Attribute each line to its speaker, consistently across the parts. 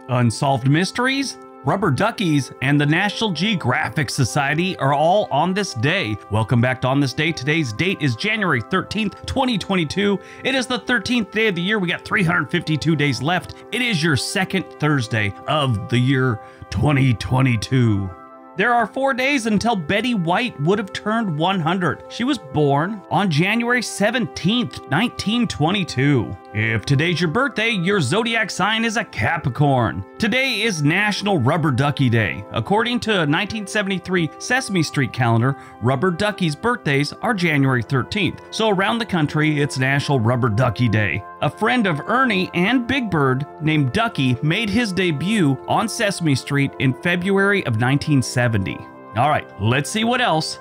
Speaker 1: Unsolved Mysteries, Rubber Duckies, and the National Geographic Society are all on this day. Welcome back to On This Day. Today's date is January 13th, 2022. It is the 13th day of the year. We got 352 days left. It is your second Thursday of the year 2022. There are 4 days until Betty White would have turned 100. She was born on January 17th, 1922. If today's your birthday, your zodiac sign is a Capricorn. Today is National Rubber Ducky Day. According to a 1973 Sesame Street calendar, Rubber Duckies' birthdays are January 13th. So around the country, it's National Rubber Ducky Day. A friend of Ernie and Big Bird named Ducky made his debut on Sesame Street in February of 1970. All right, let's see what else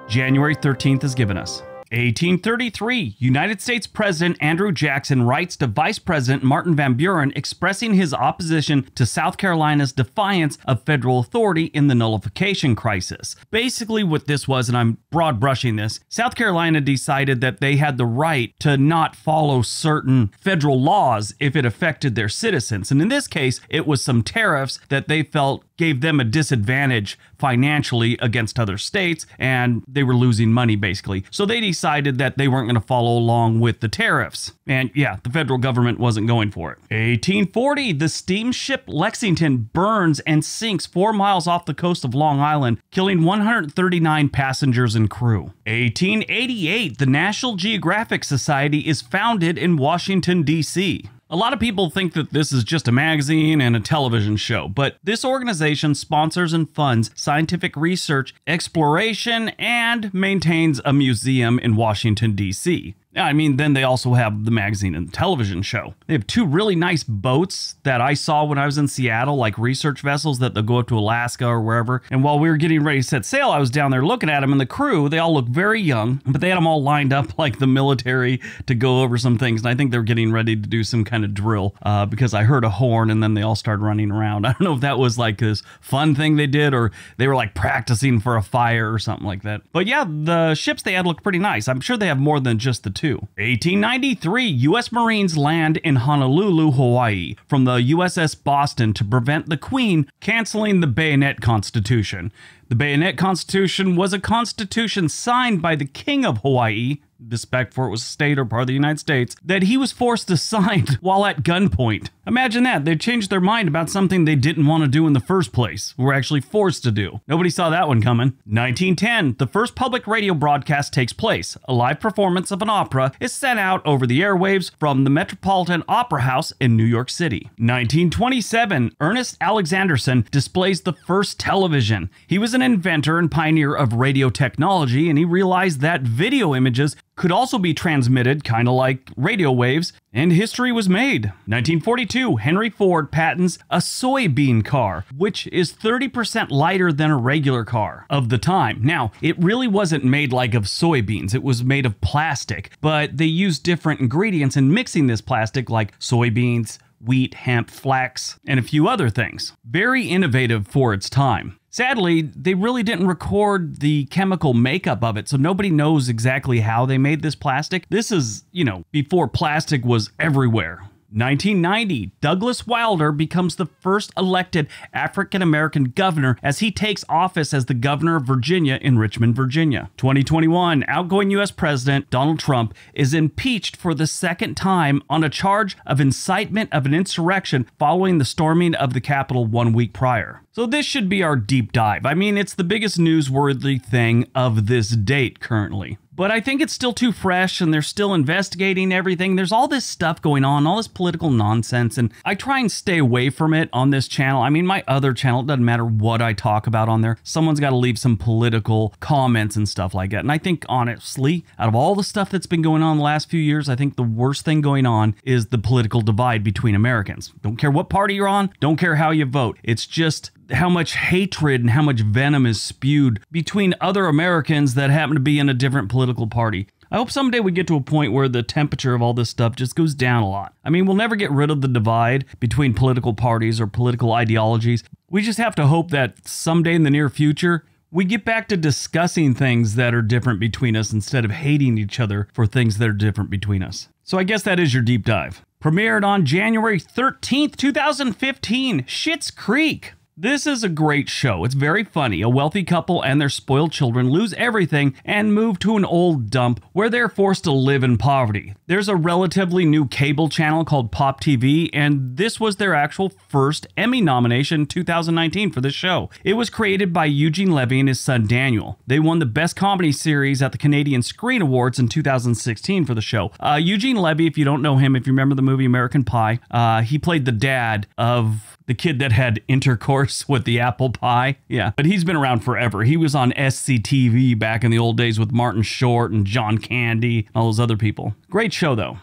Speaker 1: January 13th has given us. 1833, United States President Andrew Jackson writes to Vice President Martin Van Buren expressing his opposition to South Carolina's defiance of federal authority in the nullification crisis. Basically what this was, and I'm broad brushing this, South Carolina decided that they had the right to not follow certain federal laws if it affected their citizens. And in this case, it was some tariffs that they felt gave them a disadvantage financially against other states, and they were losing money basically. So they decided that they weren't going to follow along with the tariffs. And yeah, the federal government wasn't going for it. 1840, the steamship Lexington burns and sinks 4 miles off the coast of Long Island, killing 139 passengers and crew. 1888, the National Geographic Society is founded in Washington, D.C. A lot of people think that this is just a magazine and a television show, but this organization sponsors and funds scientific research, exploration, and maintains a museum in Washington, D.C. I mean, then they also have the magazine and television show. They have 2 really nice boats that I saw when I was in Seattle, like research vessels that they'll go up to Alaska or wherever. And while we were getting ready to set sail, I was down there looking at them, and the crew, they all look very young, but they had them all lined up like the military to go over some things. And I think they're getting ready to do some kind of drill because I heard a horn and then they all started running around. I don't know if that was like this fun thing they did or they were like practicing for a fire or something like that. But yeah, the ships they had looked pretty nice. I'm sure they have more than just the 2. 1893, U.S. Marines land in Honolulu, Hawaii from the USS Boston to prevent the Queen canceling the Bayonet Constitution. The Bayonet Constitution was a constitution signed by the King of Hawaii, respect for it was a state or part of the United States, that he was forced to sign while at gunpoint. Imagine that. They changed their mind about something they didn't want to do in the first place, were actually forced to do. Nobody saw that one coming. 1910, the first public radio broadcast takes place. A live performance of an opera is sent out over the airwaves from the Metropolitan Opera House in New York City. 1927, Ernest Alexanderson displays the first television. He was an inventor and pioneer of radio technology, and he realized that video images could also be transmitted, kind of like radio waves, and history was made. 1942, Henry Ford patents a soybean car, which is 30% lighter than a regular car of the time. Now, it really wasn't made like of soybeans, it was made of plastic, but they used different ingredients in mixing this plastic like soybeans, wheat, hemp, flax, and a few other things. Very innovative for its time. Sadly, they really didn't record the chemical makeup of it, so nobody knows exactly how they made this plastic. This is, before plastic was everywhere. 1990, Douglas Wilder becomes the first elected African-American governor as he takes office as the governor of Virginia in Richmond, Virginia. 2021, outgoing U.S. President Donald Trump is impeached for the second time on a charge of incitement of an insurrection following the storming of the Capitol 1 week prior. So this should be our deep dive. I mean, it's the biggest newsworthy thing of this date currently. But I think it's still too fresh and they're still investigating everything. There's all this stuff going on, all this political nonsense, and I try and stay away from it on this channel. I mean, my other channel, it doesn't matter what I talk about on there. Someone's got to leave some political comments and stuff like that. And I think, honestly, out of all the stuff that's been going on the last few years, I think the worst thing going on is the political divide between Americans. Don't care what party you're on, don't care how you vote. It's just how much hatred and how much venom is spewed between other Americans that happen to be in a different political party. I hope someday we get to a point where the temperature of all this stuff just goes down a lot. I mean, we'll never get rid of the divide between political parties or political ideologies. We just have to hope that someday in the near future, we get back to discussing things that are different between us instead of hating each other for things that are different between us. So I guess that is your deep dive. Premiered on January 13th, 2015, Schitt's Creek. This is a great show. It's very funny. A wealthy couple and their spoiled children lose everything and move to an old dump where they're forced to live in poverty. There's a relatively new cable channel called Pop TV, and this was their actual first Emmy nomination in 2019 for this show. It was created by Eugene Levy and his son Daniel. They won the Best Comedy Series at the Canadian Screen Awards in 2016 for the show. Eugene Levy, if you don't know him, if you remember the movie American Pie, he played the dad of the kid that had intercourse with the apple pie. Yeah, but he's been around forever. He was on SCTV back in the old days with Martin Short and John Candy, all those other people. Great show, though.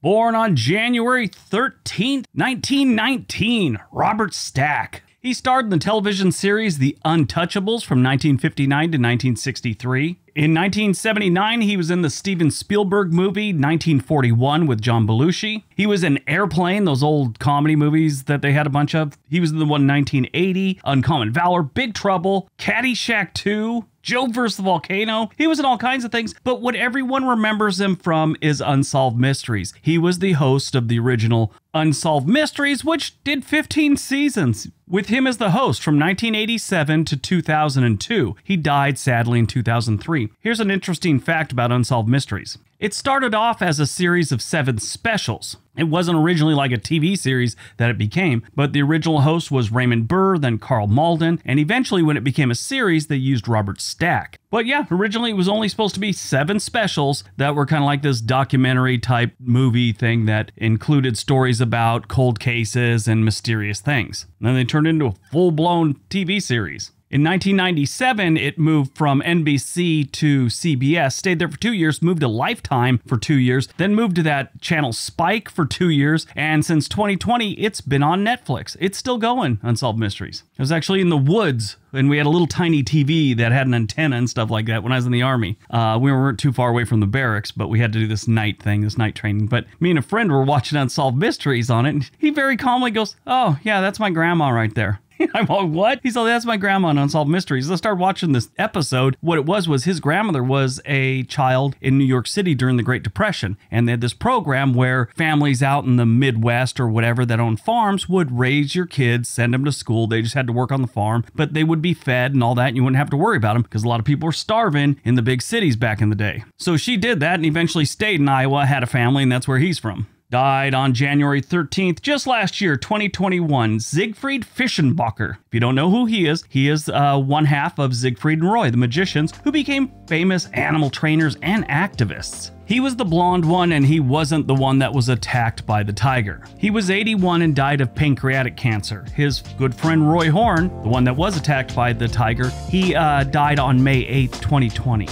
Speaker 1: Born on January 13th, 1919, Robert Stack. He starred in the television series The Untouchables from 1959 to 1963. In 1979, he was in the Steven Spielberg movie 1941 with John Belushi. He was in Airplane, those old comedy movies that they had a bunch of. He was in the one 1980, Uncommon Valor, Big Trouble, Caddyshack 2, Joe vs. the Volcano. He was in all kinds of things, but what everyone remembers him from is Unsolved Mysteries. He was the host of the original Unsolved Mysteries, which did 15 seasons. With him as the host from 1987 to 2002. He died sadly in 2003. Here's an interesting fact about Unsolved Mysteries. It started off as a series of 7 specials. It wasn't originally like a TV series that it became, but the original host was Raymond Burr, then Carl Malden, and eventually when it became a series, they used Robert Stack. But yeah, originally it was only supposed to be 7 specials that were kind of like this documentary type movie thing that included stories about cold cases and mysterious things. And then they turned into a full-blown TV series. In 1997, it moved from NBC to CBS, stayed there for 2 years, moved to Lifetime for 2 years, then moved to that channel Spike for 2 years, and since 2020, it's been on Netflix. It's still going, Unsolved Mysteries. It was actually in the woods, and we had a little tiny TV that had an antenna and stuff like that when I was in the Army. We weren't too far away from the barracks, but we had to do this night thing, this night training. But me and a friend were watching Unsolved Mysteries on it, and he very calmly goes, "Oh, yeah, that's my grandma right there." I'm all, what? He's like, "That's my grandma on Unsolved Mysteries." I started watching this episode. What it was his grandmother was a child in New York City during the Great Depression. And they had this program where families out in the Midwest or whatever that own farms would raise your kids, send them to school. They just had to work on the farm, but they would be fed and all that. And you wouldn't have to worry about them because a lot of people were starving in the big cities back in the day. So she did that and eventually stayed in Iowa, had a family, and that's where he's from. Died on January 13th, just last year, 2021, Siegfried Fischenbacher. If you don't know who he is one half of Siegfried and Roy, the magicians, who became famous animal trainers and activists. He was the blonde one, and he wasn't the one that was attacked by the tiger. He was 81 and died of pancreatic cancer. His good friend Roy Horn, the one that was attacked by the tiger, he died on May 8th, 2020.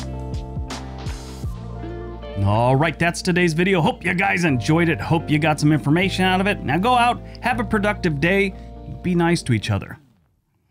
Speaker 1: All right, that's today's video. Hope you guys enjoyed it. Hope you got some information out of it. Now go out, have a productive day, be nice to each other.